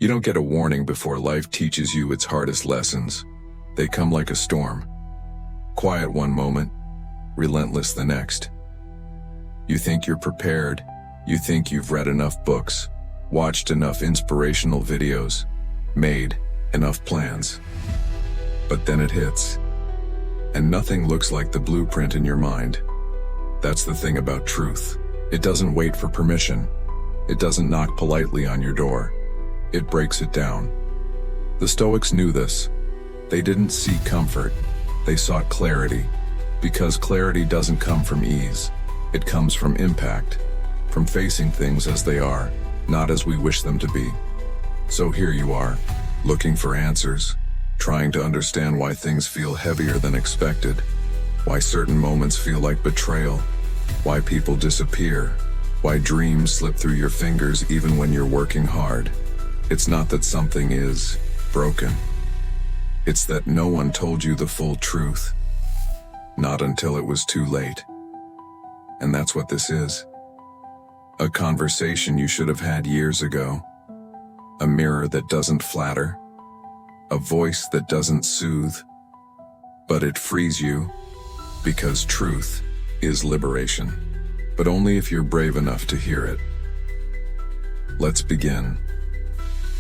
You don't get a warning before life teaches you its hardest lessons. They come like a storm. Quiet one moment, relentless the next. You think you're prepared. You think you've read enough books, watched enough inspirational videos, made enough plans. But then it hits, and nothing looks like the blueprint in your mind. That's the thing about truth. It doesn't wait for permission. It doesn't knock politely on your door. It breaks it down. The Stoics knew this. They didn't seek comfort. They sought clarity, because clarity doesn't come from ease. It comes from impact, from facing things as they are, not as we wish them to be. So here you are, looking for answers, trying to understand why things feel heavier than expected, why certain moments feel like betrayal, why people disappear, why dreams slip through your fingers even when you're working hard. It's not that something is broken. It's that no one told you the full truth, not until it was too late. And that's what this is. A conversation you should have had years ago. A mirror that doesn't flatter. A voice that doesn't soothe. But it frees you, because truth is liberation. But only if you're brave enough to hear it. Let's begin.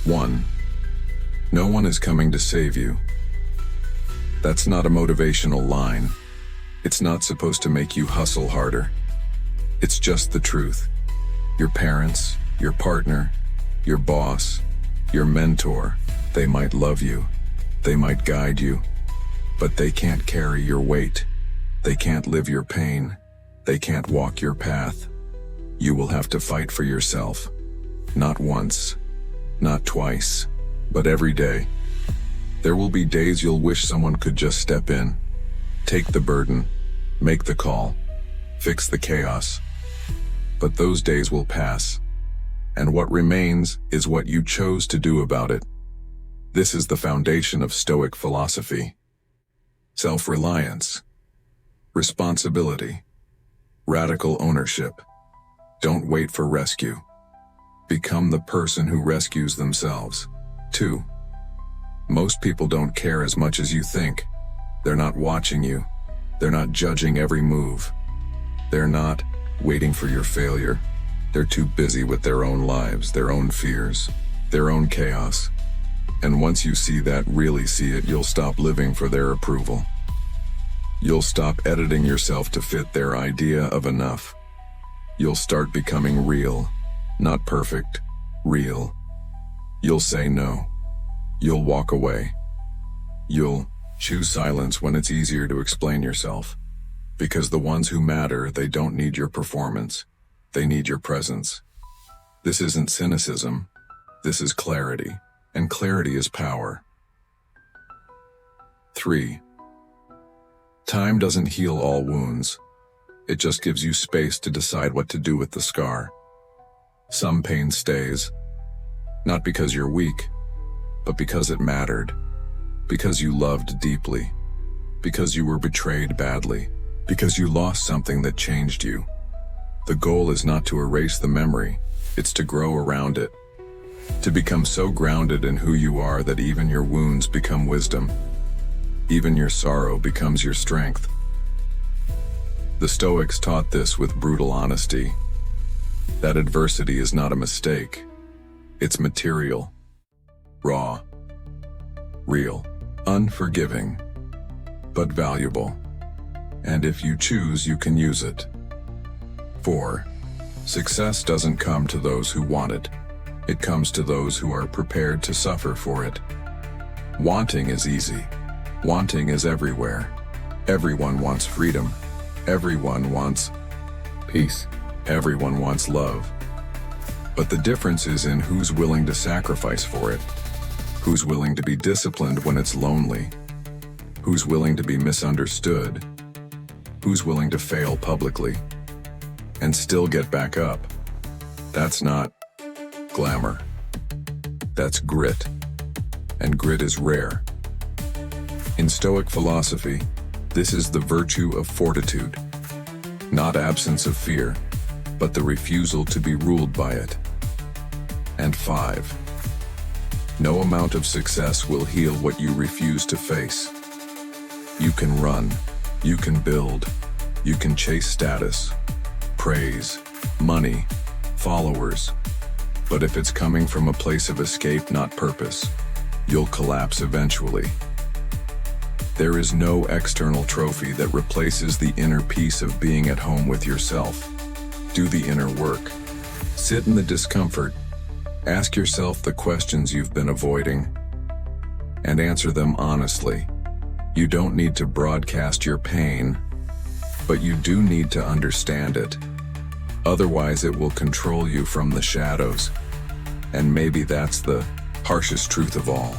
1. No one is coming to save you. That's not a motivational line. It's not supposed to make you hustle harder. It's just the truth. Your parents, your partner, your boss, your mentor, they might love you. They might guide you. But they can't carry your weight. They can't live your pain. They can't walk your path. You will have to fight for yourself. Not once, not twice, but every day. There will be days you'll wish someone could just step in, take the burden, make the call, fix the chaos. But those days will pass, and what remains is what you chose to do about it. This is the foundation of Stoic philosophy. Self-reliance, responsibility, radical ownership. Don't wait for rescue. Become the person who rescues themselves. 2. Most people don't care as much as you think. They're not watching you. They're not judging every move. They're not waiting for your failure. They're too busy with their own lives, their own fears, their own chaos. And once you see that, really see it, you'll stop living for their approval. You'll stop editing yourself to fit their idea of enough. You'll start becoming real, not perfect, real. You'll say no. You'll walk away. You'll choose silence when it's easier to explain yourself. Because the ones who matter, they don't need your performance. They need your presence. This isn't cynicism. This is clarity. And clarity is power. 3. Time doesn't heal all wounds. It just gives you space to decide what to do with the scar. Some pain stays. Not because you're weak, but because it mattered. Because you loved deeply. Because you were betrayed badly. Because you lost something that changed you. The goal is not to erase the memory, it's to grow around it. To become so grounded in who you are that even your wounds become wisdom. Even your sorrow becomes your strength. The Stoics taught this with brutal honesty. That adversity is not a mistake. It's material. Raw. Real. Unforgiving. But valuable. And if you choose, you can use it. 4. Success doesn't come to those who want it. It comes to those who are prepared to suffer for it. Wanting is easy. Wanting is everywhere. Everyone wants freedom. Everyone wants peace. Everyone wants love. But the difference is in who's willing to sacrifice for it. Who's willing to be disciplined when it's lonely. Who's willing to be misunderstood. Who's willing to fail publicly and still get back up. That's not glamour. That's grit. And grit is rare. In Stoic philosophy, this is the virtue of fortitude. Not absence of fear, but the refusal to be ruled by it. And 5. No amount of success will heal what you refuse to face. You can run, you can build, you can chase status, praise, money, followers. But if it's coming from a place of escape, not purpose, you'll collapse eventually. There is no external trophy that replaces the inner peace of being at home with yourself. Do the inner work. Sit in the discomfort. Ask yourself the questions you've been avoiding, and answer them honestly. You don't need to broadcast your pain, but you do need to understand it. Otherwise, it will control you from the shadows. And maybe that's the harshest truth of all.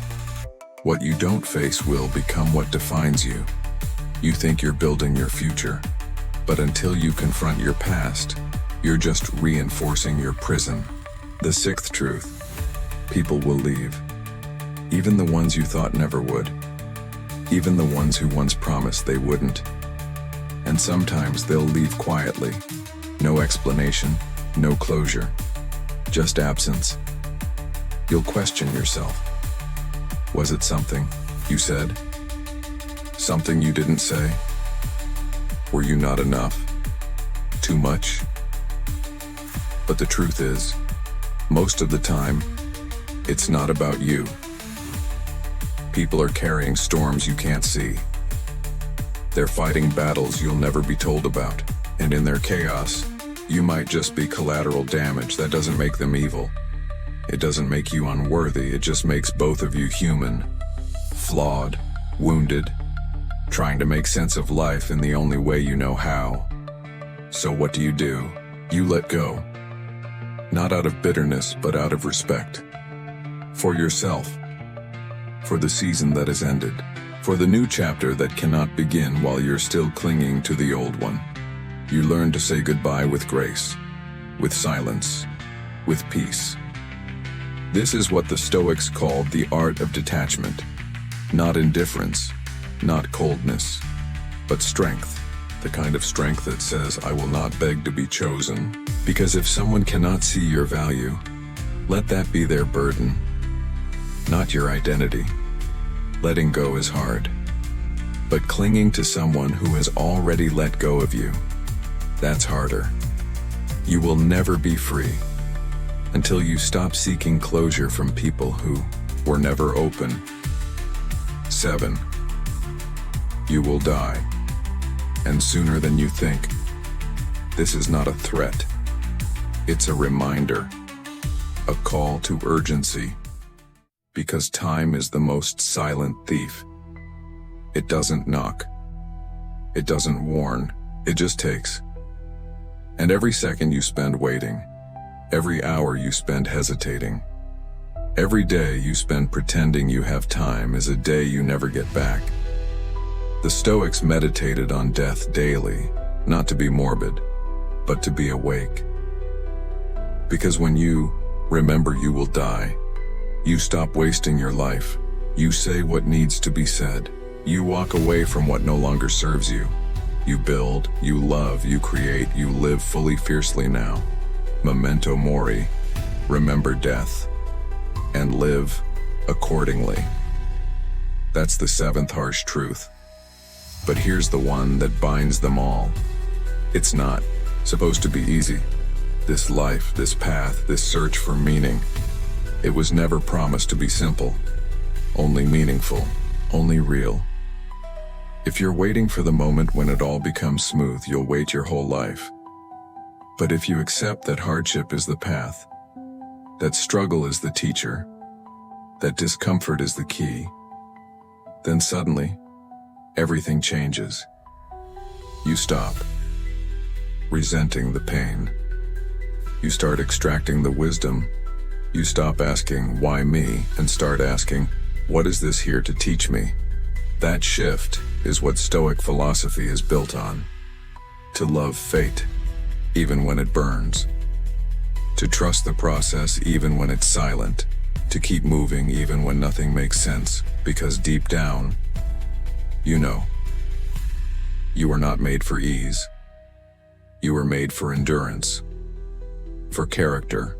What you don't face will become what defines you. You think you're building your future, but until you confront your past, you're just reinforcing your prison. The sixth truth: people will leave. Even the ones you thought never would. Even the ones who once promised they wouldn't. And sometimes they'll leave quietly. No explanation, no closure, just absence. You'll question yourself. Was it something you said? Something you didn't say? Were you not enough? Too much? But the truth is, most of the time, it's not about you. People are carrying storms you can't see. They're fighting battles you'll never be told about. And in their chaos, you might just be collateral damage. That doesn't make them evil. It doesn't make you unworthy. It just makes both of you human. Flawed, wounded, trying to make sense of life in the only way you know how. So what do? You let go. Not out of bitterness, but out of respect. For yourself. For the season that has ended. For the new chapter that cannot begin while you're still clinging to the old one. You learn to say goodbye with grace, with silence, with peace. This is what the Stoics called the art of detachment. Not indifference, not coldness, but strength. The kind of strength that says, I will not beg to be chosen. Because if someone cannot see your value, let that be their burden, not your identity. Letting go is hard. But clinging to someone who has already let go of you, that's harder. You will never be free until you stop seeking closure from people who were never open. 7. You will die, and sooner than you think. This is not a threat. It's a reminder, a call to urgency, because time is the most silent thief. It doesn't knock. It doesn't warn. It just takes. And every second you spend waiting, every hour you spend hesitating, every day you spend pretending you have time is a day you never get back. The Stoics meditated on death daily, not to be morbid, but to be awake. Because when you remember you will die, you stop wasting your life. You say what needs to be said. You walk away from what no longer serves you. You build, you love, you create, you live fully, fiercely now. Memento mori, remember death, and live accordingly. That's the 7th harsh truth. But here's the one that binds them all. It's not supposed to be easy. This life, this path, this search for meaning, it was never promised to be simple, only meaningful, only real. If you're waiting for the moment when it all becomes smooth, you'll wait your whole life. But if you accept that hardship is the path, that struggle is the teacher, that discomfort is the key, then suddenly, everything changes. You stop resenting the pain. You start extracting the wisdom. You stop asking, why me, and start asking, what is this here to teach me? That shift is what Stoic philosophy is built on. To love fate, even when it burns. To trust the process even when it's silent. To keep moving even when nothing makes sense, because deep down, you know, you are not made for ease. You are made for endurance, for character,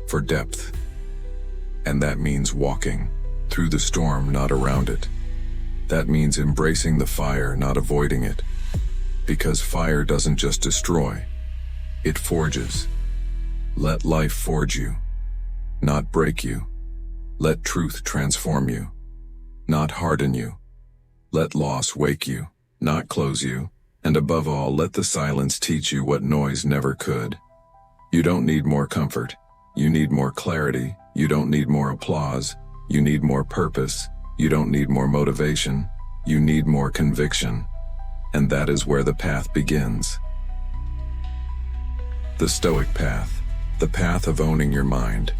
for depth. And that means walking through the storm, not around it. That means embracing the fire, not avoiding it. Because fire doesn't just destroy, it forges. Let life forge you, not break you. Let truth transform you, not harden you. Let loss wake you, not close you. And above all, let the silence teach you what noise never could. You don't need more comfort. You need more clarity. You don't need more applause. You need more purpose. You don't need more motivation. You need more conviction. And that is where the path begins. The Stoic path. The path of owning your mind,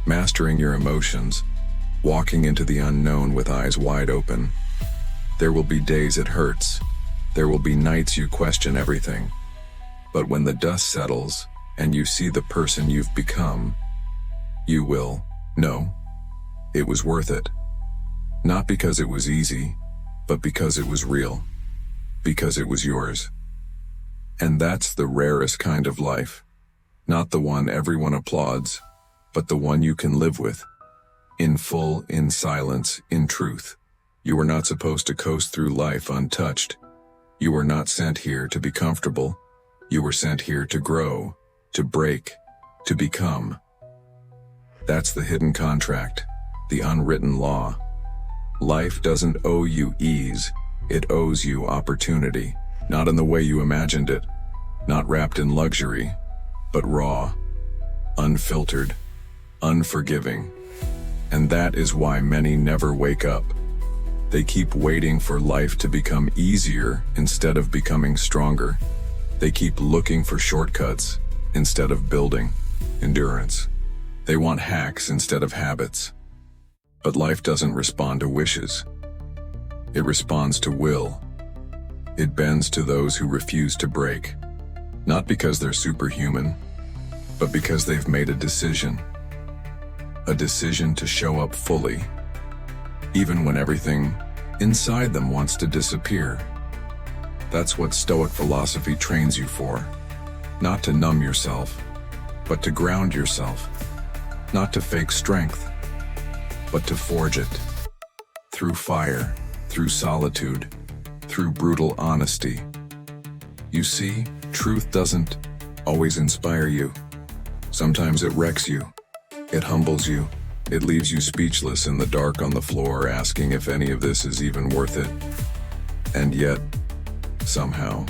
mastering your emotions, walking into the unknown with eyes wide open. There will be days it hurts. There will be nights you question everything. But when the dust settles and you see the person you've become, you will know it was worth it. Not because it was easy, but because it was real. Because it was yours. And that's the rarest kind of life. Not the one everyone applauds, but the one you can live with. In full, in silence, in truth. You were not supposed to coast through life untouched. You were not sent here to be comfortable. You were sent here to grow, to break, to become. That's the hidden contract, the unwritten law. Life doesn't owe you ease, it owes you opportunity. Not in the way you imagined it, not wrapped in luxury, but raw, unfiltered, unforgiving. And that is why many never wake up. They keep waiting for life to become easier instead of becoming stronger. They keep looking for shortcuts instead of building endurance. They want hacks instead of habits. But life doesn't respond to wishes. It responds to will. It bends to those who refuse to break. Not because they're superhuman, but because they've made a decision. A decision to show up fully, even when everything inside them wants to disappear. That's what Stoic philosophy trains you for. Not to numb yourself, but to ground yourself. Not to fake strength, but to forge it. Through fire, through solitude, through brutal honesty. You see, truth doesn't always inspire you. Sometimes it wrecks you. It humbles you. It leaves you speechless in the dark on the floor, asking if any of this is even worth it. And yet, somehow,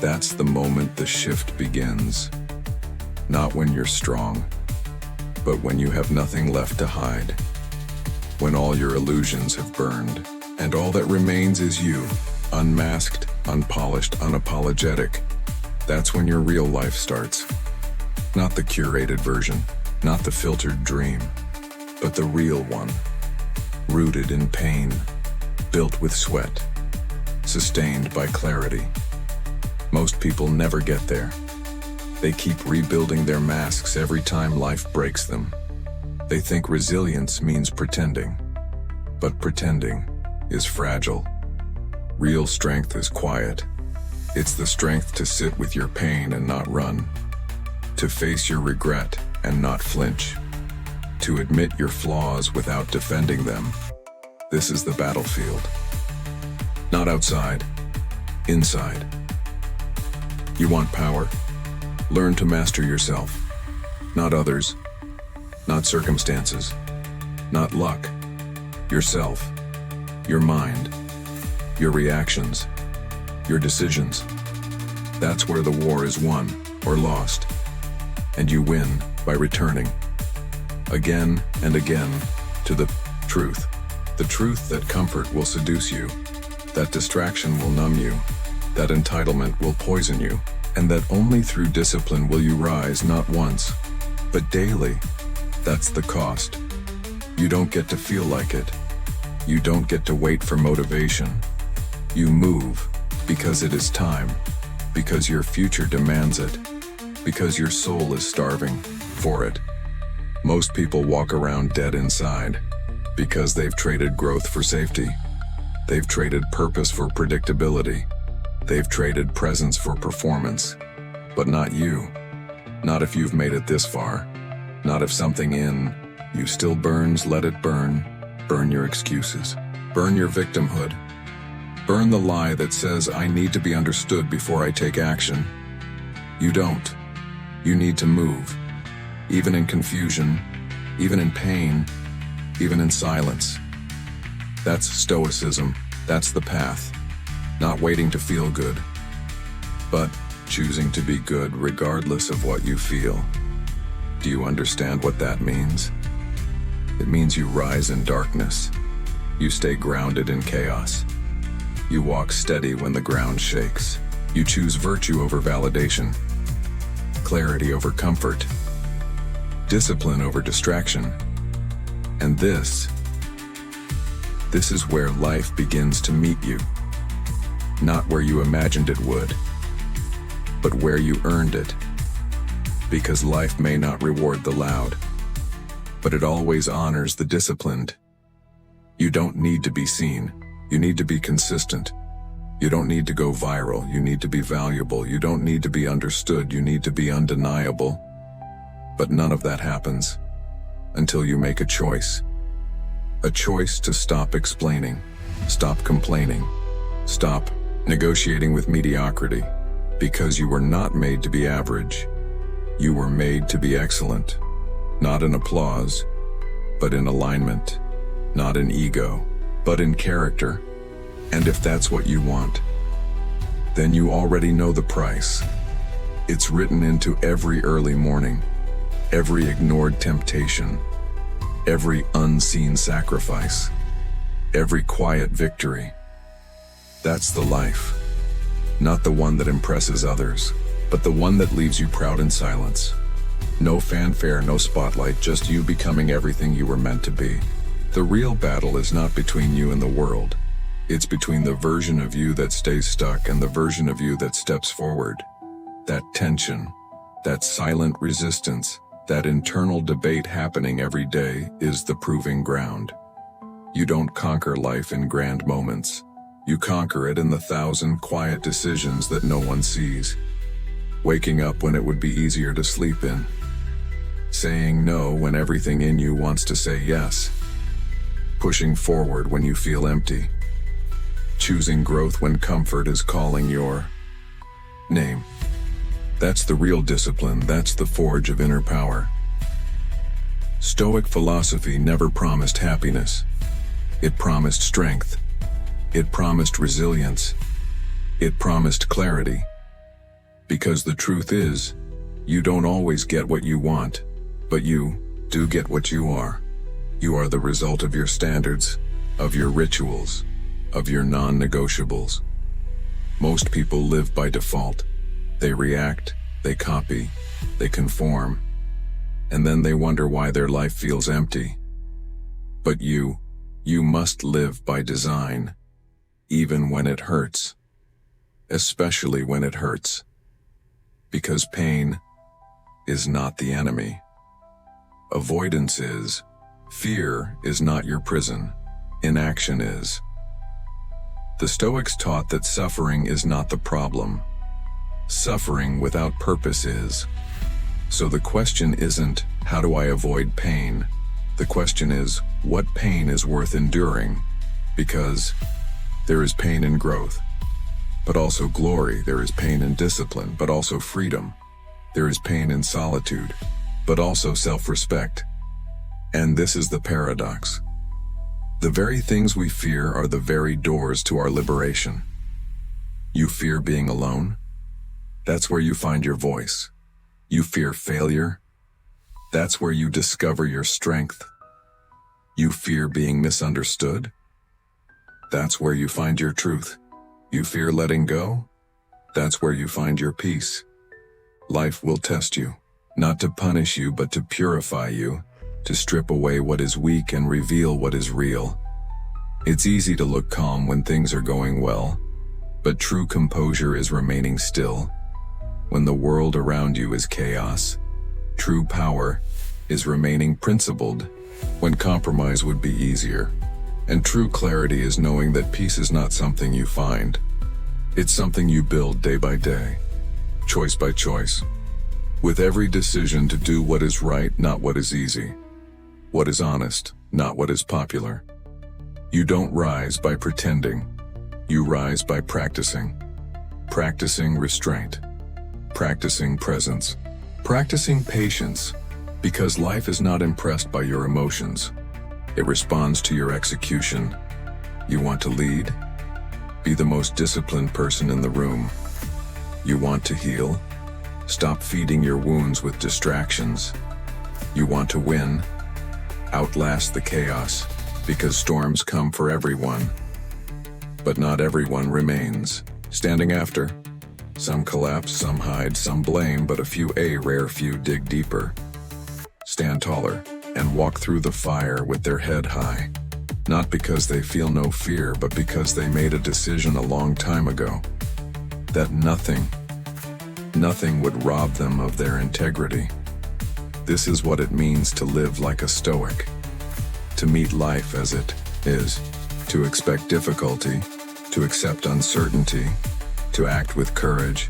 that's the moment the shift begins. Not when you're strong, but when you have nothing left to hide. When all your illusions have burned, and all that remains is you, unmasked, unpolished, unapologetic. That's when your real life starts. Not the curated version, not the filtered dream, but the real one. Rooted in pain, built with sweat, sustained by clarity. Most people never get there. They keep rebuilding their masks every time life breaks them. They think resilience means pretending, but pretending is fragile. Real strength is quiet. It's the strength to sit with your pain and not run, to face your regret and not flinch, to admit your flaws without defending them. This is the battlefield. Not outside, inside. You want power? Learn to master yourself, not others, not circumstances, not luck. Yourself, your mind, your reactions, your decisions. That's where the war is won or lost. And you win by returning, again and again, to the truth. The truth that comfort will seduce you, that distraction will numb you, that entitlement will poison you, and that only through discipline will you rise not once, but daily. That's the cost. You don't get to feel like it. You don't get to wait for motivation. You move because it is time, because your future demands it, because your soul is starving for it. Most people walk around dead inside because they've traded growth for safety. They've traded purpose for predictability. They've traded presence for performance. But not you. Not if you've made it this far. Not if something You still burns, let it burn. Burn your excuses. Burn your victimhood. Burn the lie that says, I need to be understood before I take action. You don't. You need to move. Even in confusion, even in pain, even in silence. That's Stoicism. That's the path. Not waiting to feel good, but choosing to be good regardless of what you feel. Do you understand what that means? It means you rise in darkness. You stay grounded in chaos. You walk steady when the ground shakes. You choose virtue over validation, clarity over comfort, discipline over distraction. And this is where life begins to meet you. Not where you imagined it would, but where you earned it. Because life may not reward the loud, but it always honors the disciplined. You don't need to be seen. You need to be consistent. You don't need to go viral. You need to be valuable. You don't need to be understood. You need to be undeniable. But none of that happens until you make a choice. A choice to stop explaining, stop complaining, stop negotiating with mediocrity. Because you were not made to be average. You were made to be excellent. Not in applause, but in alignment. Not in ego, but in character. And if that's what you want, then you already know the price. It's written into every early morning, every ignored temptation, every unseen sacrifice, every quiet victory. That's the life. Not the one that impresses others, but the one that leaves you proud in silence. No fanfare, no spotlight, just you becoming everything you were meant to be. The real battle is not between you and the world. It's between the version of you that stays stuck and the version of you that steps forward. That tension, that silent resistance, that internal debate happening every day is the proving ground. You don't conquer life in grand moments. You conquer it in the 1,000 quiet decisions that no one sees. Waking up when it would be easier to sleep in. Saying no when everything in you wants to say yes. Pushing forward when you feel empty. Choosing growth when comfort is calling your name. That's the real discipline. That's the forge of inner power. Stoic philosophy never promised happiness. It promised strength. It promised resilience. It promised clarity. Because the truth is, you don't always get what you want, but you do get what you are. You are the result of your standards, of your rituals, of your non-negotiables. Most people live by default. They react, they copy, they conform, and then they wonder why their life feels empty. But you must live by design. Even when it hurts, especially when it hurts, because pain is not the enemy. Avoidance is. Fear is not your prison. Inaction is. The Stoics taught that suffering is not the problem. Suffering without purpose is. So the question isn't, how do I avoid pain? The question is, what pain is worth enduring? Because there is pain in growth, but also glory. There is pain in discipline, but also freedom. There is pain in solitude, but also self-respect. And this is the paradox. The very things we fear are the very doors to our liberation. You fear being alone? That's where you find your voice. You fear failure? That's where you discover your strength. You fear being misunderstood? That's where you find your truth. You fear letting go? That's where you find your peace. Life will test you, not to punish you, but to purify you, to strip away what is weak and reveal what is real. It's easy to look calm when things are going well, but true composure is remaining still. When the world around you is chaos, true power is remaining principled when compromise would be easier. And true clarity is knowing that peace is not something you find. It's something you build day by day, choice by choice, with every decision to do what is right, not what is easy. what is honest, not what is popular. You don't rise by pretending. You rise by practicing. Practicing restraint. Practicing presence. Practicing patience, because life is not impressed by your emotions. It responds to your execution. You want to lead? Be the most disciplined person in the room. You want to heal? Stop feeding your wounds with distractions. You want to win? Outlast the chaos, because storms come for everyone. But not everyone remains. Standing after. Some collapse, some hide, some blame, but a rare few dig deeper. Stand taller and walk through the fire with their head high. Not because they feel no fear, but because they made a decision a long time ago. That nothing would rob them of their integrity. This is what it means to live like a Stoic. To meet life as it is. To expect difficulty. To accept uncertainty. To act with courage.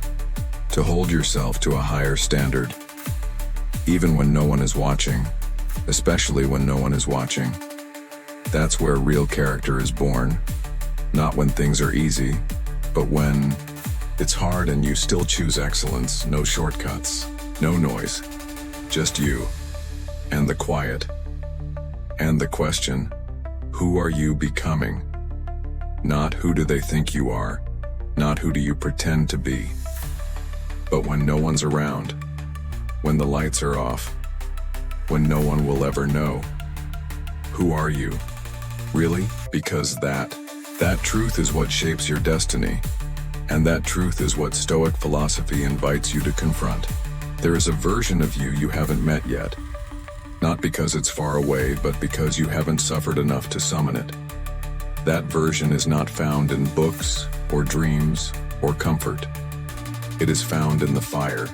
To hold yourself to a higher standard. Even when no one is watching. Especially when no one is watching. That's where real character is born. Not when things are easy, but when it's hard and you still choose excellence. No shortcuts, no noise, just you and the quiet. And the question, who are you becoming? Not who do they think you are, not who do you pretend to be. But when no one's around, when the lights are off, when no one will ever know, who are you? Really? Because that truth is what shapes your destiny. And that truth is what Stoic philosophy invites you to confront. There is a version of you you haven't met yet. Not because it's far away, but because you haven't suffered enough to summon it. That version is not found in books, or dreams, or comfort. It is found in the fire.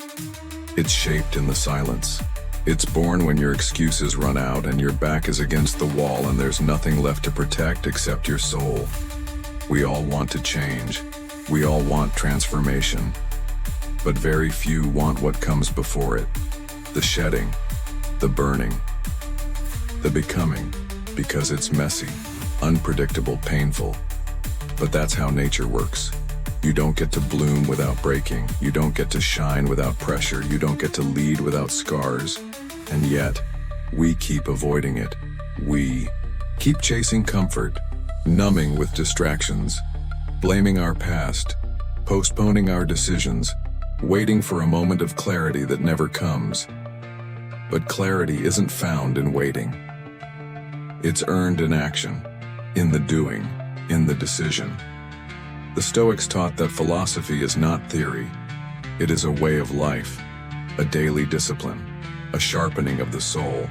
It's shaped in the silence. It's born when your excuses run out and your back is against the wall and there's nothing left to protect except your soul. We all want to change. We all want transformation. But very few want what comes before it. The shedding, the burning, the becoming, because it's messy, unpredictable, painful. But that's how nature works. You don't get to bloom without breaking. You don't get to shine without pressure. You don't get to lead without scars. And yet, we keep avoiding it. We keep chasing comfort, numbing with distractions, blaming our past, postponing our decisions, waiting for a moment of clarity that never comes. But clarity isn't found in waiting. It's earned in action, in the doing, in the decision. The Stoics taught that philosophy is not theory. It is a way of life, a daily discipline, a sharpening of the soul.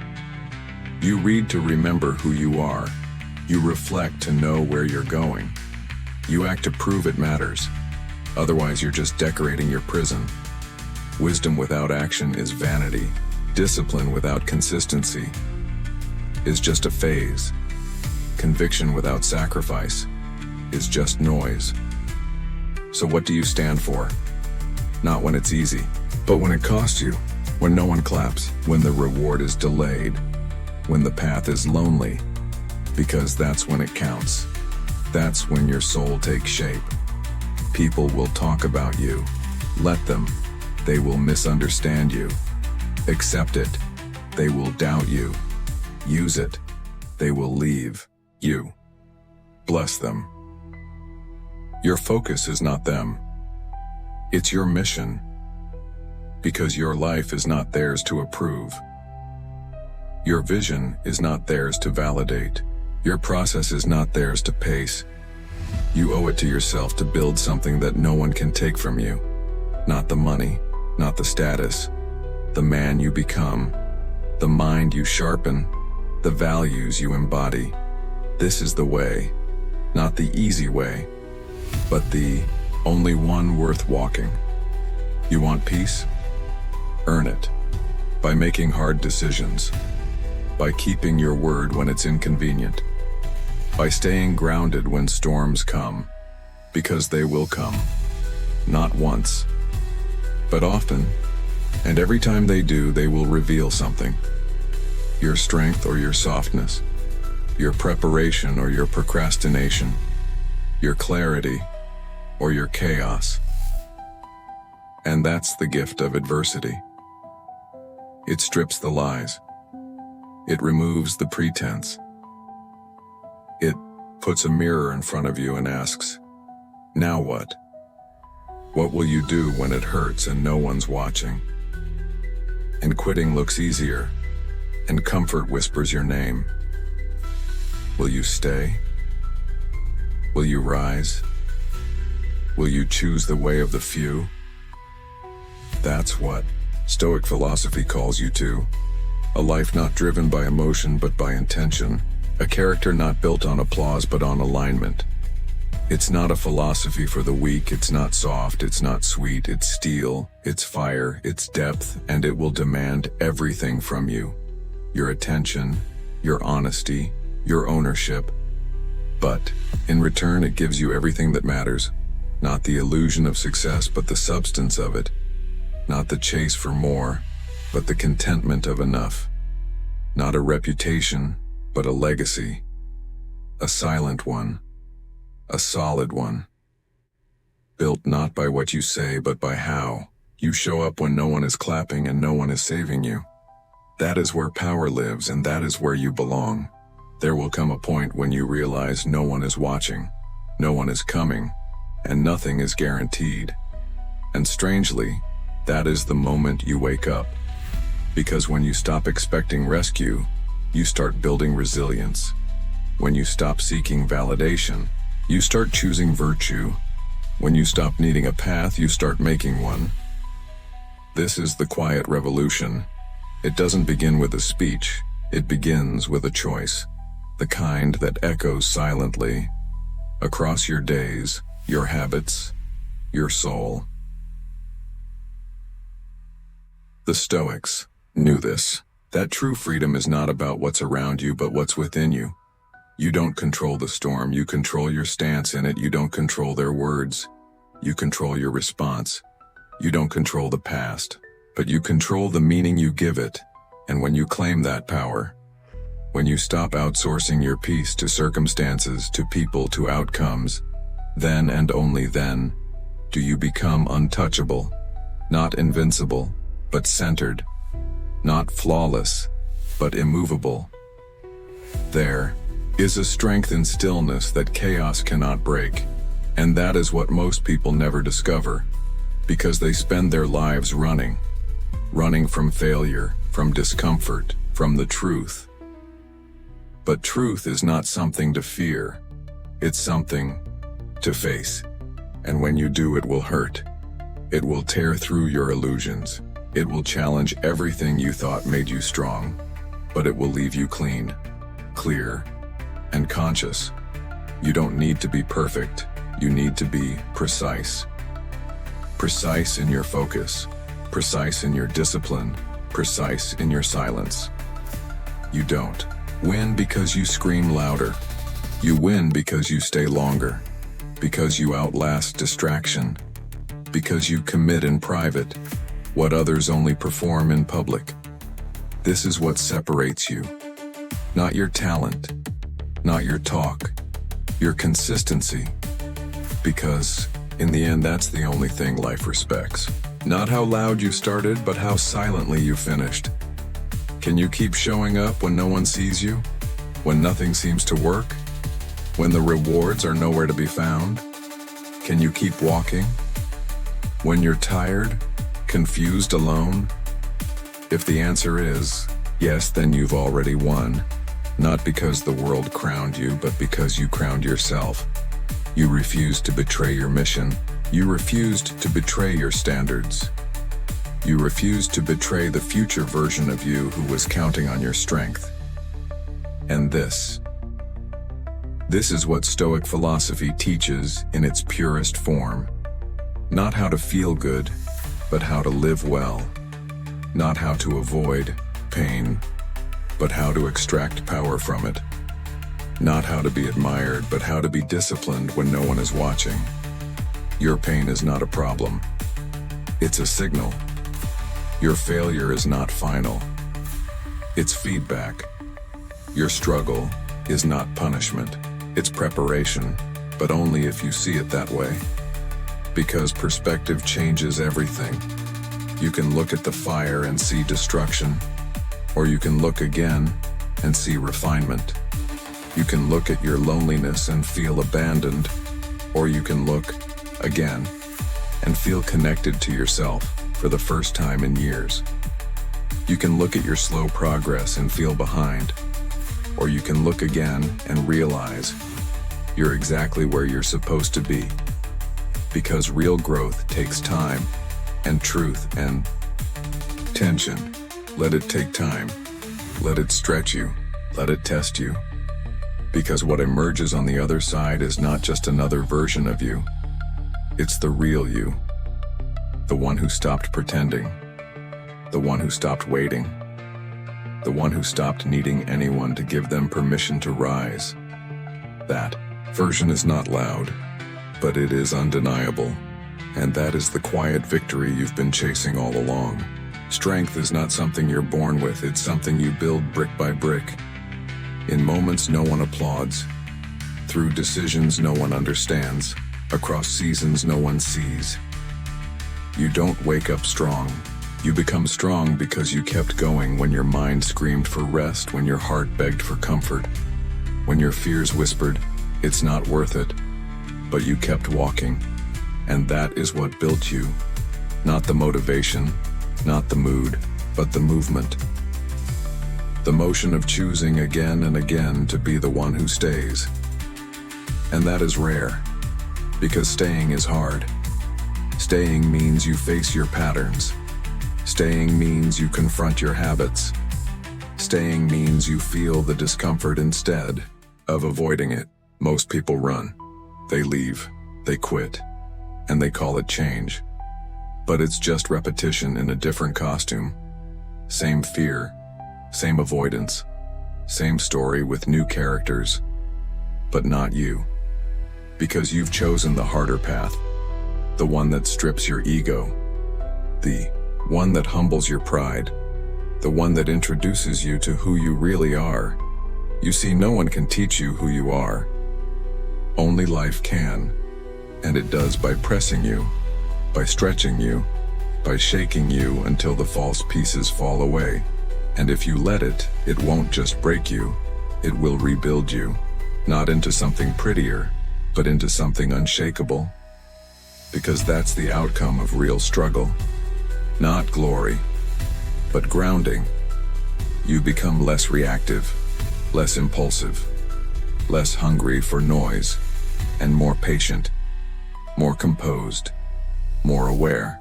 You read to remember who you are. You reflect to know where you're going. You act to prove it matters. Otherwise, you're just decorating your prison. Wisdom without action is vanity. Discipline without consistency is just a phase. Conviction without sacrifice is just noise. So what do you stand for? Not when it's easy, but when it costs you, when no one claps, when the reward is delayed, when the path is lonely, because that's when it counts. That's when your soul takes shape. People will talk about you. Let them. They will misunderstand you. Accept it. They will doubt you. Use it. They will leave you. Bless them. Your focus is not them. It's your mission. Because your life is not theirs to approve. Your vision is not theirs to validate. Your process is not theirs to pace. You owe it to yourself to build something that no one can take from you. Not the money, not the status, the man you become, the mind you sharpen, the values you embody. This is the way, not the easy way, but the only one worth walking. You want peace? Earn it. By making hard decisions. By keeping your word when it's inconvenient. By staying grounded when storms come. Because they will come. Not once, but often. And every time they do, they will reveal something. your strength or your softness, your preparation or your procrastination, your clarity or your chaos. And that's the gift of adversity. It strips the lies. It removes the pretense. It puts a mirror in front of you and asks, now what? What will you do when it hurts and no one's watching? And quitting looks easier, and comfort whispers your name. Will you stay? Will you rise? Will you choose the way of the few? That's what Stoic philosophy calls you to. A life not driven by emotion but by intention. A character not built on applause but on alignment. It's not a philosophy for the weak, it's not soft, it's not sweet, it's steel, it's fire, it's depth, and it will demand everything from you. Your attention, your honesty, your ownership. But, in return it gives you everything that matters. Not the illusion of success, but the substance of it. Not the chase for more, but the contentment of enough. Not a reputation, but a legacy. A silent one. A solid one. Built not by what you say, but by how you show up when no one is clapping and no one is saving you. That is where power lives, and that is where you belong. There will come a point when you realize no one is watching, no one is coming, and nothing is guaranteed. And strangely, that is the moment you wake up. Because when you stop expecting rescue, you start building resilience. When you stop seeking validation, you start choosing virtue. When you stop needing a path, you start making one. This is the quiet revolution. It doesn't begin with a speech, it begins with a choice. The kind that echoes silently across your days, your habits, your soul. The Stoics knew this, that true freedom is not about what's around you but what's within you. You don't control the storm, you control your stance in it. You don't control their words, you control your response. You don't control the past, but you control the meaning you give it. And when you claim that power, when you stop outsourcing your peace to circumstances, to people, to outcomes, then and only then do you become untouchable. Not invincible, but centered. Not flawless, but immovable. There is a strength in stillness that chaos cannot break. And that is what most people never discover, because they spend their lives running from failure, from discomfort, from the truth. But truth is not something to fear, it's something to face. And when you do, it will hurt. It will tear through your illusions. It will challenge everything you thought made you strong, but it will leave you clean, clear, and conscious. You don't need to be perfect, you need to be precise. Precise in your focus, precise in your discipline, precise in your silence. You don't win because you scream louder. You win because you stay longer, because you outlast distraction, because you commit in private what others only perform in public. This is what separates you. Not your talent, not your talk, your consistency. Because, in the end, that's the only thing life respects. Not how loud you started, but how silently you finished. Can you keep showing up when no one sees you? When nothing seems to work? When the rewards are nowhere to be found? Can you keep walking? When you're tired, confused, alone? If the answer is yes, then you've already won. Not because the world crowned you, but because you crowned yourself. You refused to betray your mission. You refused to betray your standards. You refused to betray the future version of you who was counting on your strength. And this is what Stoic philosophy teaches in its purest form. Not how to feel good, but how to live well. Not how to avoid pain, but how to extract power from it. Not how to be admired, but how to be disciplined when no one is watching. Your pain is not a problem. It's a signal. Your failure is not final. It's feedback. Your struggle is not punishment. It's preparation, but only if you see it that way. Because perspective changes everything. You can look at the fire and see destruction, or you can look again and see refinement. You can look at your loneliness and feel abandoned, or you can look again and feel connected to yourself for the first time in years. You can look at your slow progress and feel behind, or you can look again and realize you're exactly where you're supposed to be. Because real growth takes time and truth and tension. Let it take time. Let it stretch you. Let it test you. Because what emerges on the other side is not just another version of you. It's the real you. The one who stopped pretending. The one who stopped waiting. The one who stopped needing anyone to give them permission to rise. That version is not loud, but it is undeniable. And that is the quiet victory you've been chasing all along. Strength is not something you're born with, it's something you build brick by brick. In moments no one applauds, through decisions no one understands, across seasons no one sees. You don't wake up strong. You become strong because you kept going when your mind screamed for rest, when your heart begged for comfort, when your fears whispered, "It's not worth it," but you kept walking. And that is what built you. Not the motivation, not the mood, but the movement. The motion of choosing again and again to be the one who stays. And that is rare, because staying is hard. Staying means you face your patterns. Staying means you confront your habits. Staying means you feel the discomfort instead of avoiding it. Most people run. They leave. They quit. And they call it change. But it's just repetition in a different costume. Same fear, same avoidance, same story with new characters. But not you. Because you've chosen the harder path. The one that strips your ego. The one that humbles your pride. The one that introduces you to who you really are. You see, no one can teach you who you are. Only life can. And it does by pressing you, by stretching you, by shaking you until the false pieces fall away. And if you let it, it won't just break you, it will rebuild you. Not into something prettier, but into something unshakable. Because that's the outcome of real struggle. Not glory, but grounding. You become less reactive, less impulsive, less hungry for noise, and more patient. More composed, more aware.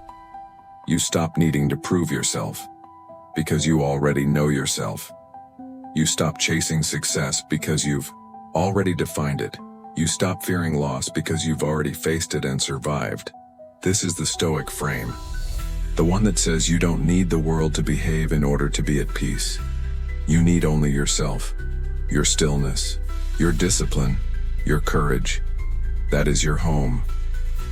You stop needing to prove yourself, because you already know yourself. You stop chasing success because you've already defined it. You stop fearing loss because you've already faced it and survived. This is the Stoic frame. The one that says you don't need the world to behave in order to be at peace. You need only yourself, your stillness, your discipline, your courage. That is your home.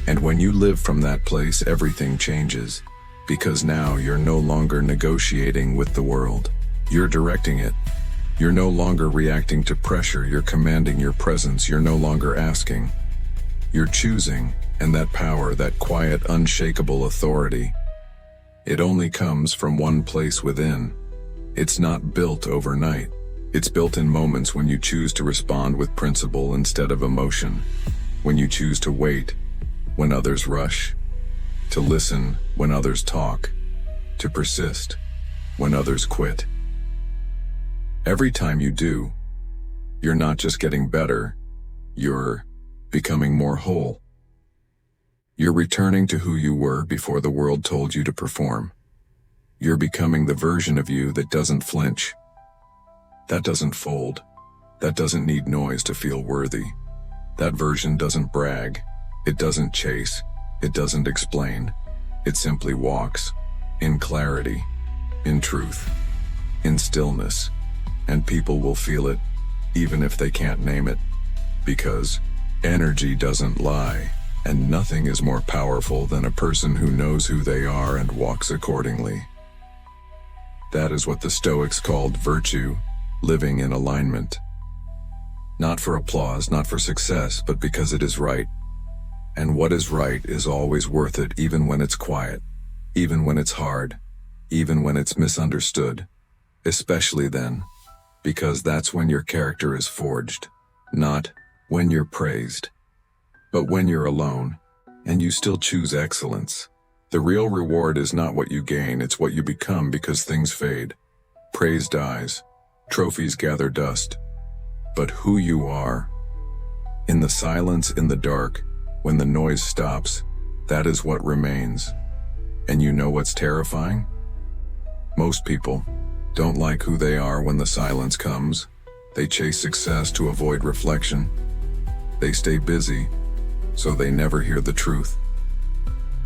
And when you live from that place, everything changes. Because now you're no longer negotiating with the world. You're directing it. You're no longer reacting to pressure, you're commanding your presence, you're no longer asking. You're choosing, and that power, that quiet, unshakable authority, it only comes from one place within. It's not built overnight. It's built in moments when you choose to respond with principle instead of emotion. When you choose to wait when others rush, to listen when others talk, to persist when others quit. Every time you do, you're not just getting better, you're becoming more whole. You're returning to who you were before the world told you to perform. You're becoming the version of you that doesn't flinch, that doesn't fold, that doesn't need noise to feel worthy. That version doesn't brag, it doesn't chase, it doesn't explain. It simply walks, in clarity, in truth, in stillness. And people will feel it, even if they can't name it. Because energy doesn't lie, and nothing is more powerful than a person who knows who they are and walks accordingly. That is what the Stoics called virtue, living in alignment. Not for applause, not for success, but because it is right. And what is right is always worth it, even when it's quiet, even when it's hard, even when it's misunderstood. Especially then, because that's when your character is forged, not when you're praised, but when you're alone, and you still choose excellence. The real reward is not what you gain, it's what you become, because things fade. Praise dies, trophies gather dust. But who you are, in the silence, in the dark, when the noise stops, that is what remains. And you know what's terrifying? Most people don't like who they are when the silence comes. They chase success to avoid reflection. They stay busy, so they never hear the truth.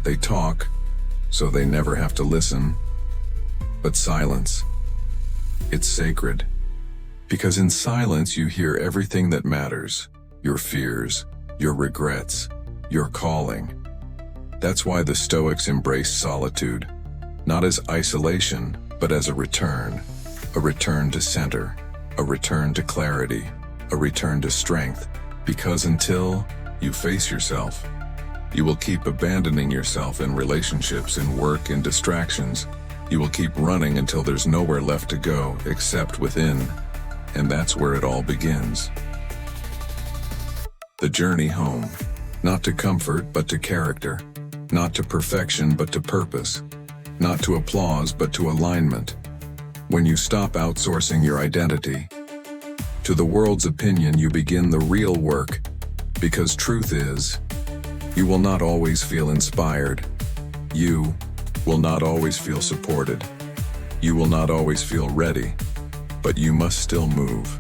They talk, so they never have to listen. But silence, it's sacred. Because in silence you hear everything that matters, your fears, your regrets, your calling. That's why the Stoics embraced solitude, not as isolation, but as a return to center, a return to clarity, a return to strength. Because until you face yourself, you will keep abandoning yourself in relationships, in work, in distractions. You will keep running until there's nowhere left to go except within. And that's where it all begins. The journey home, not to comfort but to character, not to perfection but to purpose, not to applause but to alignment. When you stop outsourcing your identity to the world's opinion, you begin the real work, because truth is, you will not always feel inspired. You will not always feel supported. You will not always feel ready, but you must still move.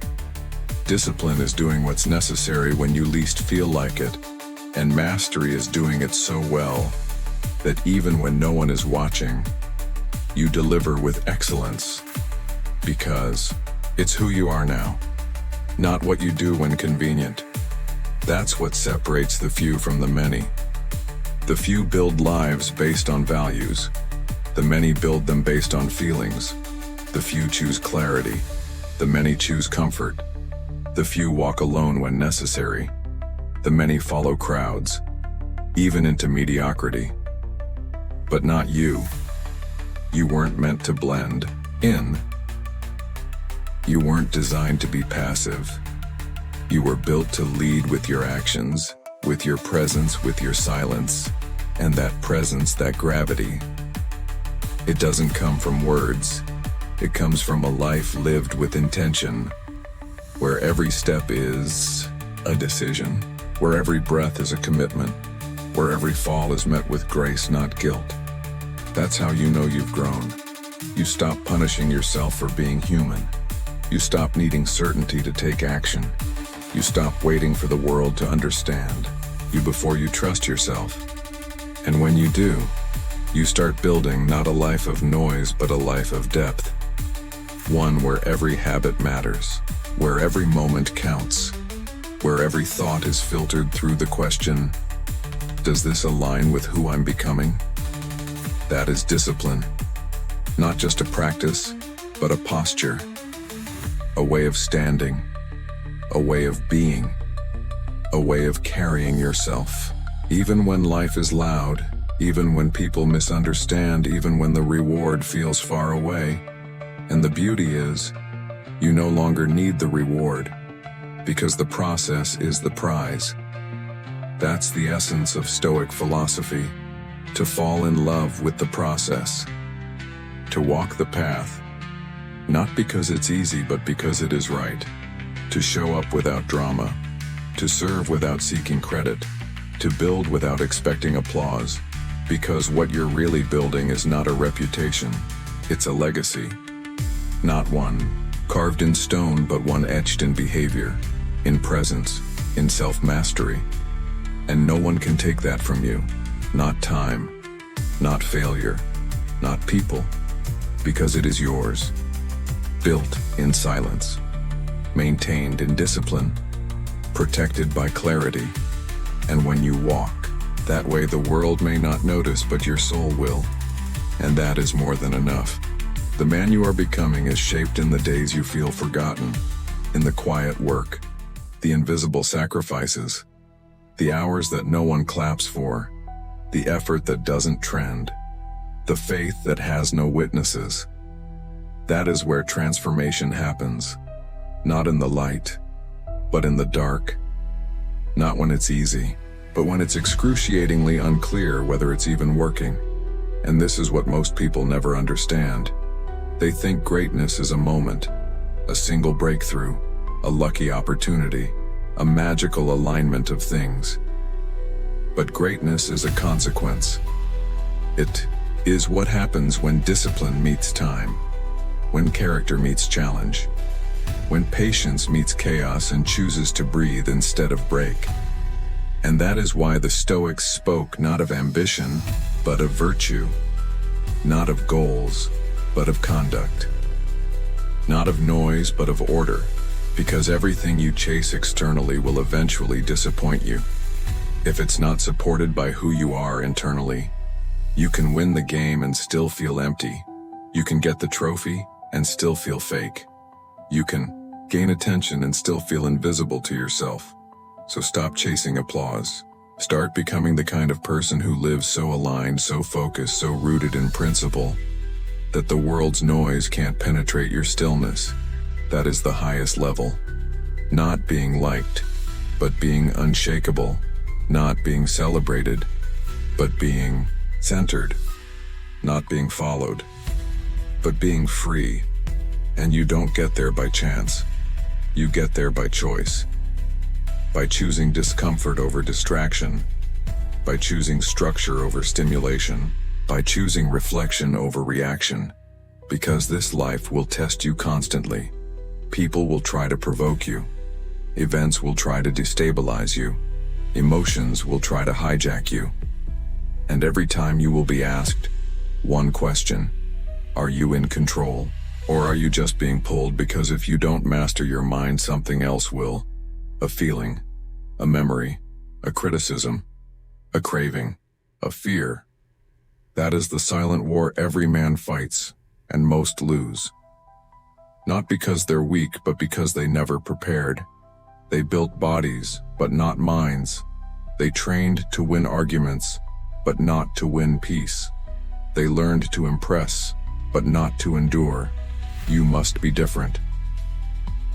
Discipline is doing what's necessary when you least feel like it, and mastery is doing it so well that even when no one is watching, you deliver with excellence, because it's who you are now, not what you do when convenient. That's what separates the few from the many. The few build lives based on values. The many build them based on feelings. The few choose clarity. The many choose comfort. The few walk alone when necessary. The many follow crowds, even into mediocrity. But not you. You weren't meant to blend in. You weren't designed to be passive. You were built to lead with your actions, with your presence, with your silence, and that presence, that gravity. It doesn't come from words. It comes from a life lived with intention, where every step is a decision, where every breath is a commitment, where every fall is met with grace, not guilt. That's how you know you've grown. You stop punishing yourself for being human. You stop needing certainty to take action. You stop waiting for the world to understand you before you trust yourself. And when you do, you start building not a life of noise, but a life of depth. One where every habit matters, where every moment counts, where every thought is filtered through the question, does this align with who I'm becoming? That is discipline. Not just a practice, but a posture, a way of standing, a way of being, a way of carrying yourself. Even when life is loud, even when people misunderstand, even when the reward feels far away. And the beauty is, you no longer need the reward, because the process is the prize. That's the essence of Stoic philosophy, to fall in love with the process, to walk the path, not because it's easy, but because it is right. To show up without drama, to serve without seeking credit, to build without expecting applause, because what you're really building is not a reputation, it's a legacy. Not one carved in stone, but one etched in behavior, in presence, in self-mastery. And no one can take that from you, not time, not failure, not people, because it is yours, built in silence, maintained in discipline, protected by clarity. And when you walk that way, the world may not notice, but your soul will. And that is more than enough. The man you are becoming is shaped in the days you feel forgotten, in the quiet work, the invisible sacrifices, the hours that no one claps for, the effort that doesn't trend, the faith that has no witnesses. That is where transformation happens, not in the light, but in the dark. Not when it's easy, but when it's excruciatingly unclear whether it's even working. And this is what most people never understand. They think greatness is a moment, a single breakthrough, a lucky opportunity, a magical alignment of things. But greatness is a consequence. It is what happens when discipline meets time, when character meets challenge, when patience meets chaos and chooses to breathe instead of break. And that is why the Stoics spoke not of ambition, but of virtue, not of goals, but of conduct, not of noise, but of order, because everything you chase externally will eventually disappoint you. If it's not supported by who you are internally, you can win the game and still feel empty. You can get the trophy and still feel fake. You can gain attention and still feel invisible to yourself. So stop chasing applause. Start becoming the kind of person who lives so aligned, so focused, so rooted in principle, that the world's noise can't penetrate your stillness. That is the highest level. Not being liked, but being unshakable. Not being celebrated, but being centered. Not being followed, but being free. And you don't get there by chance. You get there by choice. By choosing discomfort over distraction. By choosing structure over stimulation. By choosing reflection over reaction. Because this life will test you constantly. People will try to provoke you. Events will try to destabilize you. Emotions will try to hijack you. And every time you will be asked one question: are you in control? Or are you just being pulled because if you don't master your mind, something else will? A feeling, a memory, a criticism, a craving, a fear. That is the silent war every man fights, and most lose. Not because they're weak, but because they never prepared. They built bodies, but not minds. They trained to win arguments, but not to win peace. They learned to impress, but not to endure. You must be different.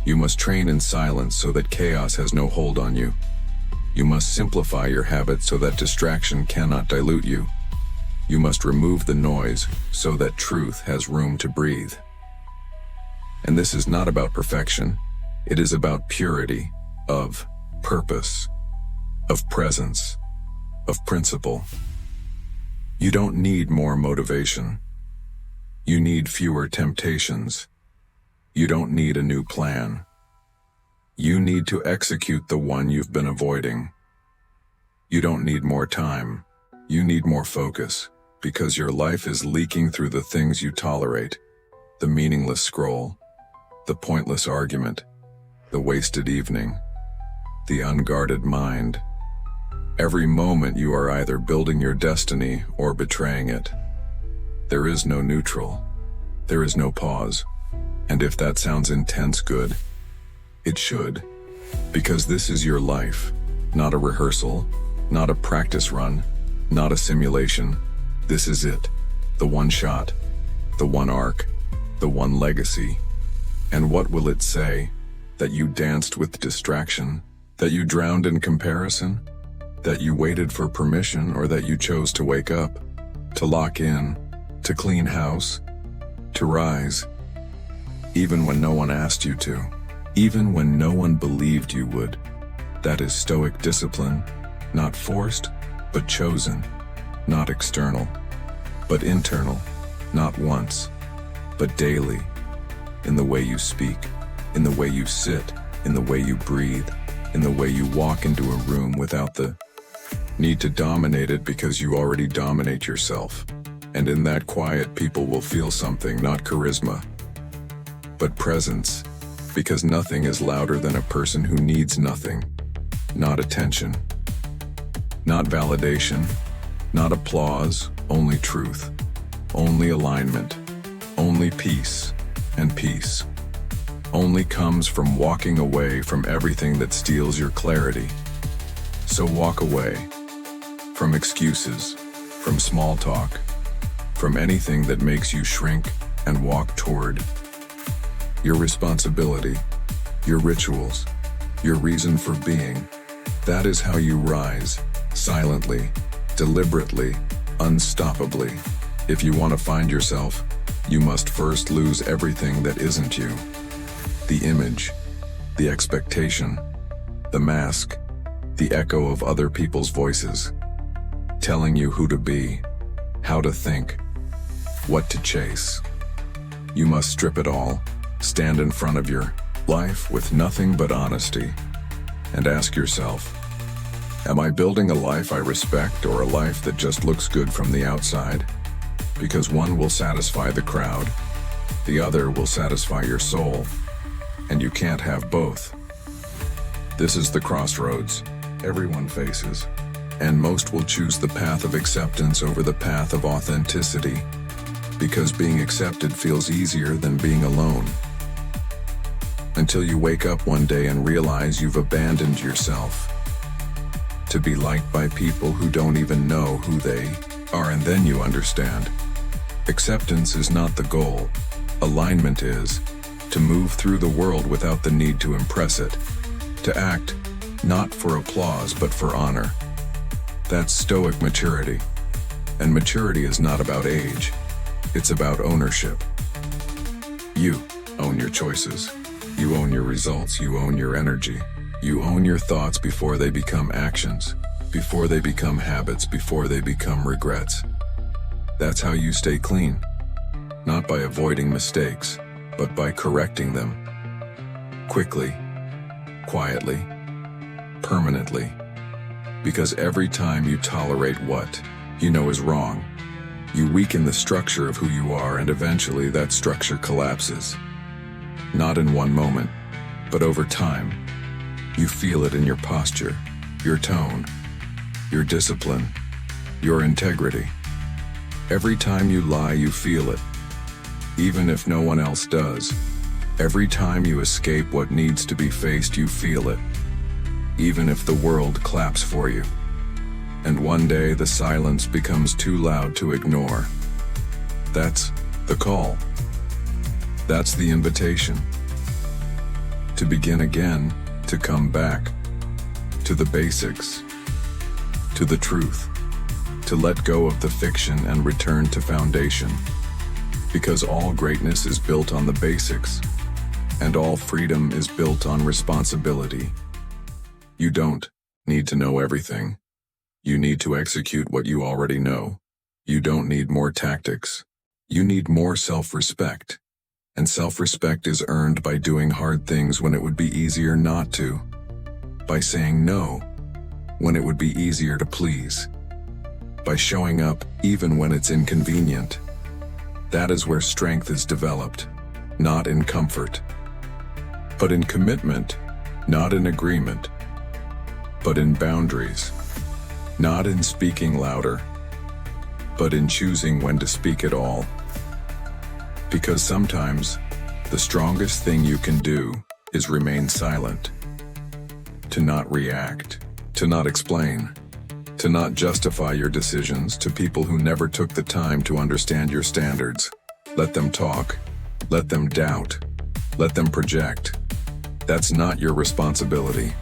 You must train in silence so that chaos has no hold on you. You must simplify your habits so that distraction cannot dilute you. You must remove the noise so that truth has room to breathe. And this is not about perfection. It is about purity, of purpose, of presence, of principle. You don't need more motivation. You need fewer temptations. You don't need a new plan. You need to execute the one you've been avoiding. You don't need more time. You need more focus, because your life is leaking through the things you tolerate: the meaningless scroll, the pointless argument, the wasted evening, the unguarded mind. Every moment you are either building your destiny or betraying it. There is no neutral. There is no pause. And if that sounds intense, good. It should. Because this is your life, not a rehearsal, not a practice run, not a simulation. This is it. The one shot, the one arc, the one legacy. And what will it say? That you danced with distraction? That you drowned in comparison? That you waited for permission, or that you chose to wake up, to lock in, to clean house, to rise? Even when no one asked you to, even when no one believed you would. That is Stoic discipline, not forced, but chosen, not external, but internal, not once, but daily, in the way you speak, in the way you sit, in the way you breathe, in the way you walk into a room without the need to dominate it, because you already dominate yourself. And in that quiet, people will feel something, not charisma, but presence, because nothing is louder than a person who needs nothing. Not attention, not validation, not applause, only truth, only alignment, Only peace, and peace only comes from walking away from everything that steals your clarity. So walk away from excuses, from small talk, from anything that makes you shrink and walk toward your responsibility, your rituals, your reason for being. That is how you rise, silently, deliberately, unstoppably. If you want to find yourself, you must first lose everything that isn't you. The image, the expectation, the mask, the echo of other people's voices, telling you who to be, how to think, what to chase. You must strip it all, stand in front of your life with nothing but honesty, and ask yourself, am I building a life I respect or a life that just looks good from the outside? Because one will satisfy the crowd, the other will satisfy your soul, and you can't have both. This is the crossroads everyone faces, and most will choose the path of acceptance over the path of authenticity, because being accepted feels easier than being alone. Until you wake up one day and realize you've abandoned yourself to be liked by people who don't even know who they are, and then you understand. Acceptance is not the goal. Alignment is. To move through the world without the need to impress it. To act, not for applause but for honor. That's Stoic maturity. And maturity is not about age. It's about ownership. You own your choices. You own your results. You own your energy. You own your thoughts before they become actions, before they become habits, before they become regrets. That's how you stay clean. Not by avoiding mistakes, but by correcting them. Quickly, quietly, permanently. Because every time you tolerate what you know is wrong, you weaken the structure of who you are, and eventually that structure collapses. Not in one moment, but over time. You feel it in your posture, your tone, your discipline, your integrity. Every time you lie, you feel it, even if no one else does. Every time you escape what needs to be faced, you feel it, even if the world claps for you. And one day the silence becomes too loud to ignore. That's the call. That's the invitation. To begin again, to come back, to the basics, to the truth, to let go of the fiction and return to foundation. Because all greatness is built on the basics, and all freedom is built on responsibility. You don't need to know everything. You need to execute what you already know. You don't need more tactics. You need more self-respect. And self-respect is earned by doing hard things when it would be easier not to. By saying no when it would be easier to please. By showing up even when it's inconvenient. That is where strength is developed, not in comfort, but in commitment, not in agreement, but in boundaries, not in speaking louder, but in choosing when to speak at all. Because sometimes, the strongest thing you can do is remain silent. To not react, to not explain, to not justify your decisions to people who never took the time to understand your standards. Let them talk, let them doubt, let them project. That's not your responsibility.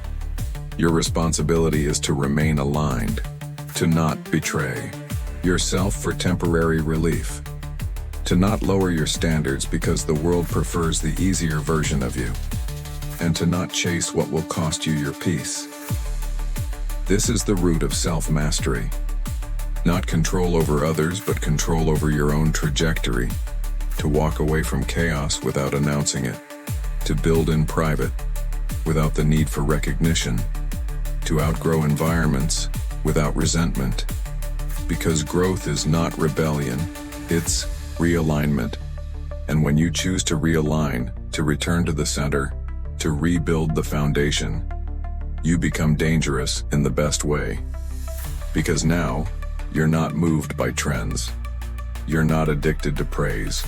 Your responsibility is to remain aligned, to not betray yourself for temporary relief, to not lower your standards because the world prefers the easier version of you, and to not chase what will cost you your peace. This is the root of self-mastery. Not control over others, but control over your own trajectory. To walk away from chaos without announcing it. To build in private, without the need for recognition. To outgrow environments, without resentment. Because growth is not rebellion, it's realignment. And when you choose to realign, to return to the center, to rebuild the foundation, you become dangerous in the best way. Because now, you're not moved by trends. You're not addicted to praise.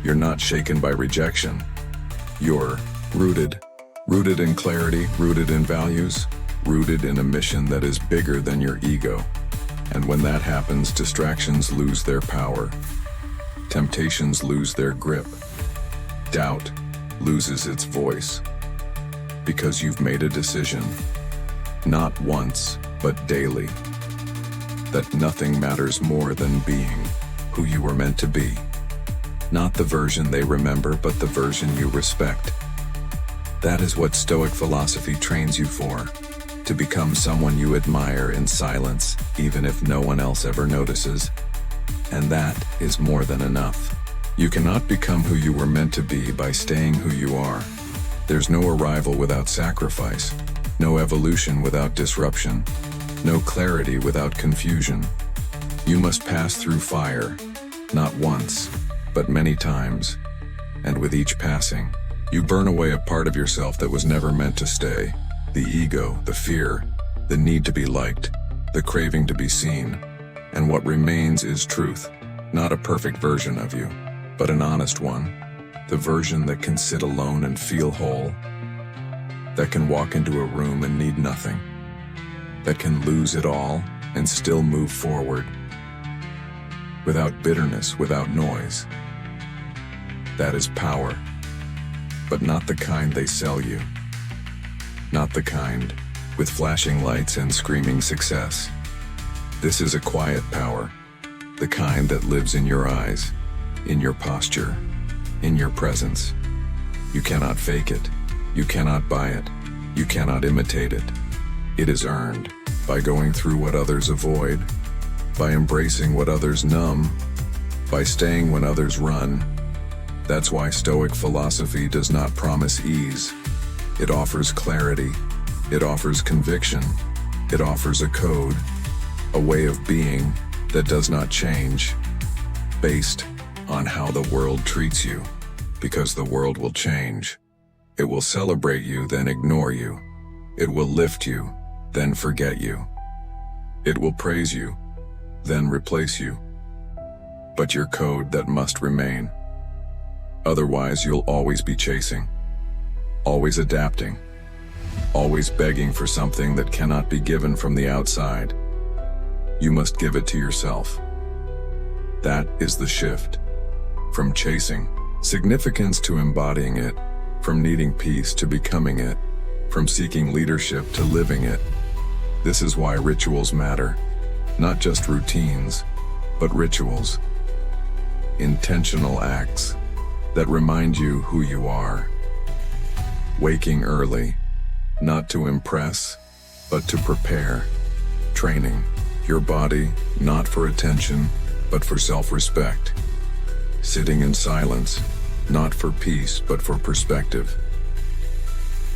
You're not shaken by rejection. You're rooted. Rooted in clarity, rooted in values, rooted in a mission that is bigger than your ego. And when that happens, distractions lose their power. Temptations lose their grip. Doubt loses its voice. Because you've made a decision, not once, but daily, that nothing matters more than being who you were meant to be. Not the version they remember, but the version you respect. That is what Stoic philosophy trains you for, to become someone you admire in silence, even if no one else ever notices. And that is more than enough. You cannot become who you were meant to be by staying who you are. There's no arrival without sacrifice, no evolution without disruption, no clarity without confusion. You must pass through fire, not once, but many times. And with each passing, you burn away a part of yourself that was never meant to stay. The ego, the fear, the need to be liked, the craving to be seen. And what remains is truth, not a perfect version of you, but an honest one. The version that can sit alone and feel whole, that can walk into a room and need nothing, that can lose it all and still move forward, without bitterness, without noise. That is power, but not the kind they sell you. Not the kind with flashing lights and screaming success. This is a quiet power, the kind that lives in your eyes, in your posture, in your presence. You cannot fake it. You cannot buy it. You cannot imitate it. It is earned by going through what others avoid, by embracing what others numb, by staying when others run. That's why Stoic philosophy does not promise ease. It offers clarity. It offers conviction. It offers a code, a way of being that does not change, based on how the world treats you, because the world will change. It will celebrate you, then ignore you. It will lift you, then forget you. It will praise you, then replace you. But your code that must remain. Otherwise, you'll always be chasing, always adapting, always begging for something that cannot be given from the outside. You must give it to yourself. That is the shift. From chasing significance to embodying it, from needing peace to becoming it, from seeking leadership to living it. This is why rituals matter. Not just routines, but rituals. Intentional acts that remind you who you are. Waking early, not to impress, but to prepare. Training your body, not for attention, but for self-respect. Sitting in silence, not for peace, but for perspective.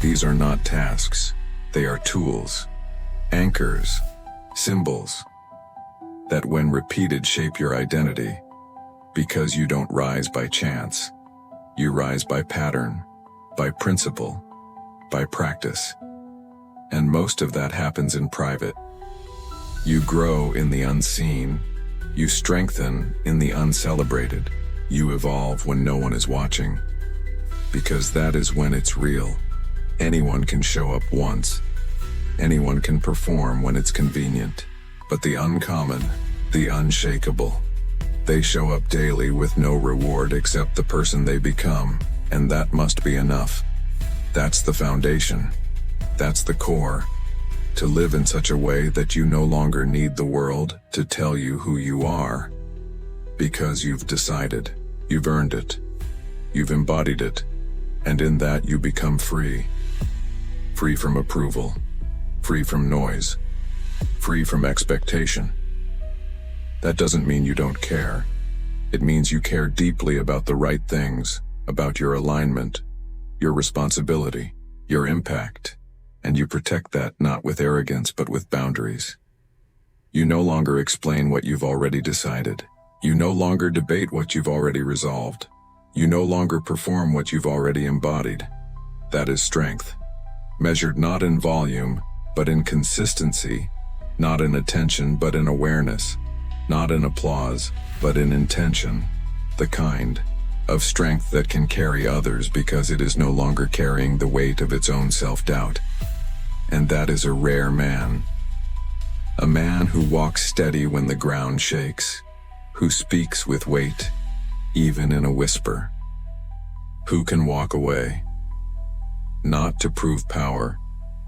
These are not tasks, they are tools, anchors, symbols, that when repeated shape your identity, because you don't rise by chance. You rise by pattern, by principle, by practice. And most of that happens in private. You grow in the unseen, you strengthen in the uncelebrated. You evolve when no one is watching, because that is when it's real. Anyone can show up once. Anyone can perform when it's convenient. But the uncommon, the unshakable, they show up daily with no reward except the person they become, and that must be enough. That's the foundation. That's the core. To live in such a way that you no longer need the world to tell you who you are. Because you've decided, you've earned it, you've embodied it, and in that you become free. Free from approval, free from noise, free from expectation. That doesn't mean you don't care. It means you care deeply about the right things, about your alignment, your responsibility, your impact, and you protect that not with arrogance but with boundaries. You no longer explain what you've already decided. You no longer debate what you've already resolved. You no longer perform what you've already embodied. That is strength, measured not in volume, but in consistency, not in attention, but in awareness, not in applause, but in intention, the kind of strength that can carry others because it is no longer carrying the weight of its own self-doubt. And that is a rare man. A man who walks steady when the ground shakes, who speaks with weight, even in a whisper, who can walk away, not to prove power,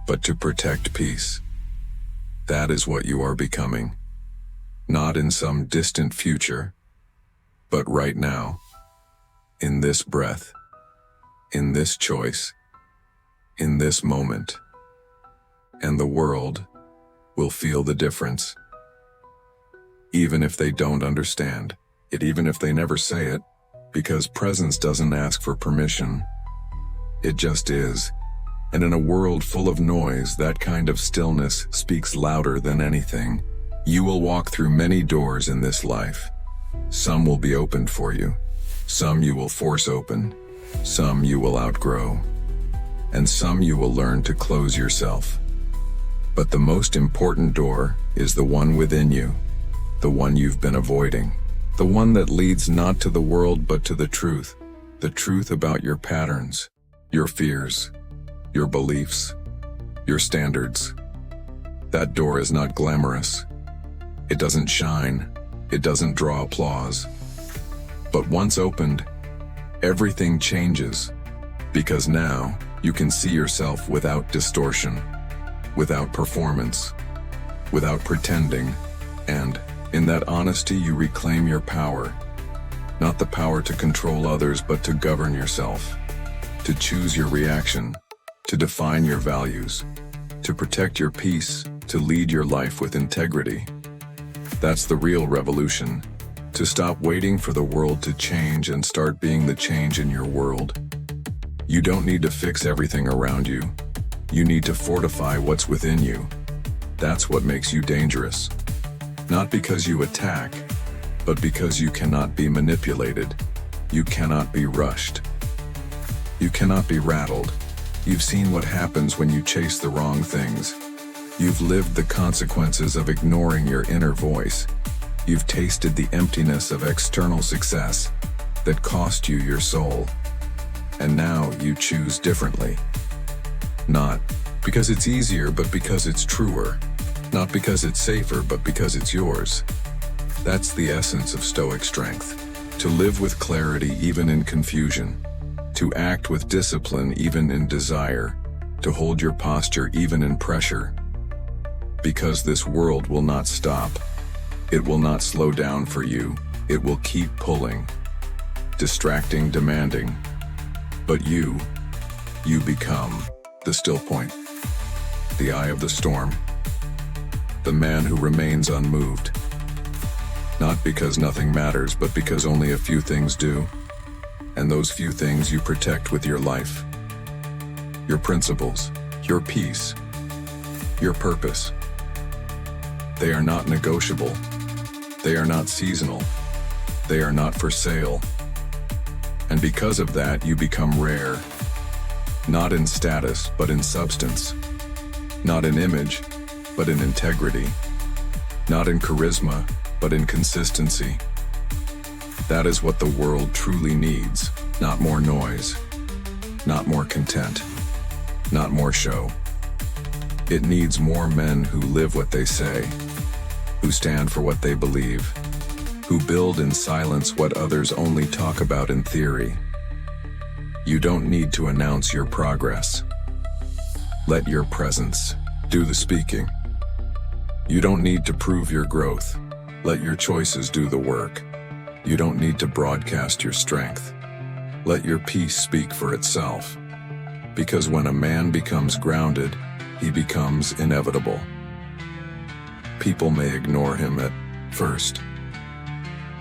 but to protect peace. That is what you are becoming, not in some distant future, but right now, in this breath, in this choice, in this moment. And the world will feel the difference. Even if they don't understand it, even if they never say it, because presence doesn't ask for permission. It just is. And in a world full of noise, that kind of stillness speaks louder than anything. You will walk through many doors in this life. Some will be opened for you. Some you will force open. Some you will outgrow. And some you will learn to close yourself. But the most important door is the one within you, the one you've been avoiding, the one that leads not to the world but to the truth about your patterns, your fears, your beliefs, your standards. That door is not glamorous. It doesn't shine. It doesn't draw applause. But once opened, everything changes, because now you can see yourself without distortion, without performance, without pretending, and in that honesty you reclaim your power. Not the power to control others, but to govern yourself, to choose your reaction, to define your values, to protect your peace, to lead your life with integrity. That's the real revolution, to stop waiting for the world to change and start being the change in your world. You don't need to fix everything around you. You need to fortify what's within you. That's what makes you dangerous. Not because you attack, but because you cannot be manipulated. You cannot be rushed. You cannot be rattled. You've seen what happens when you chase the wrong things. You've lived the consequences of ignoring your inner voice. You've tasted the emptiness of external success that cost you your soul. And now you choose differently. Not because it's easier, but because it's truer. Not because it's safer, but because it's yours. That's the essence of Stoic strength. To live with clarity even in confusion. To act with discipline even in desire. To hold your posture even in pressure. Because this world will not stop. It will not slow down for you. It will keep pulling. Distracting, demanding. But you become the still point, the eye of the storm, the man who remains unmoved. Not because nothing matters, but because only a few things do. And those few things you protect with your life. Your principles, your peace, your purpose. They are not negotiable. They are not seasonal. They are not for sale. And because of that, you become rare. Not in status, but in substance. Not in image, but in integrity. Not in charisma, but in consistency. That is what the world truly needs. Not more noise. Not more content. Not more show. It needs more men who live what they say, who stand for what they believe, who build in silence what others only talk about in theory. You don't need to announce your progress. Let your presence do the speaking. You don't need to prove your growth. Let your choices do the work. You don't need to broadcast your strength. Let your peace speak for itself. Because when a man becomes grounded, he becomes inevitable. People may ignore him at first,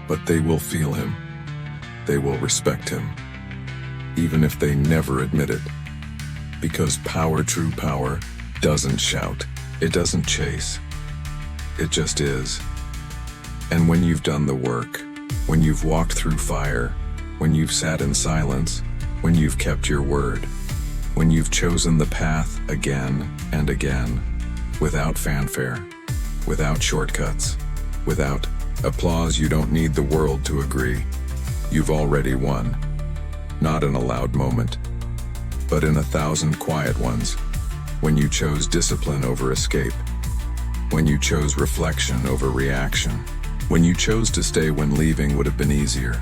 but they will feel him. They will respect him, even if they never admit it. Because power, true power, doesn't shout. It doesn't chase. It just is. And when you've done the work, when you've walked through fire, when you've sat in silence, when you've kept your word, when you've chosen the path again and again, without fanfare, without shortcuts, without applause, you don't need the world to agree. You've already won. not in a loud moment, but in 1,000 quiet ones, when you chose discipline over escape, when you chose reflection over reaction, when you chose to stay when leaving would have been easier.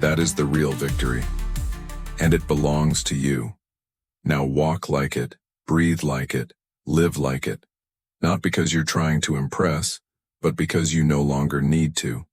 That is the real victory. And it belongs to you. Now walk like it, breathe like it, live like it. Not because you're trying to impress, but because you no longer need to.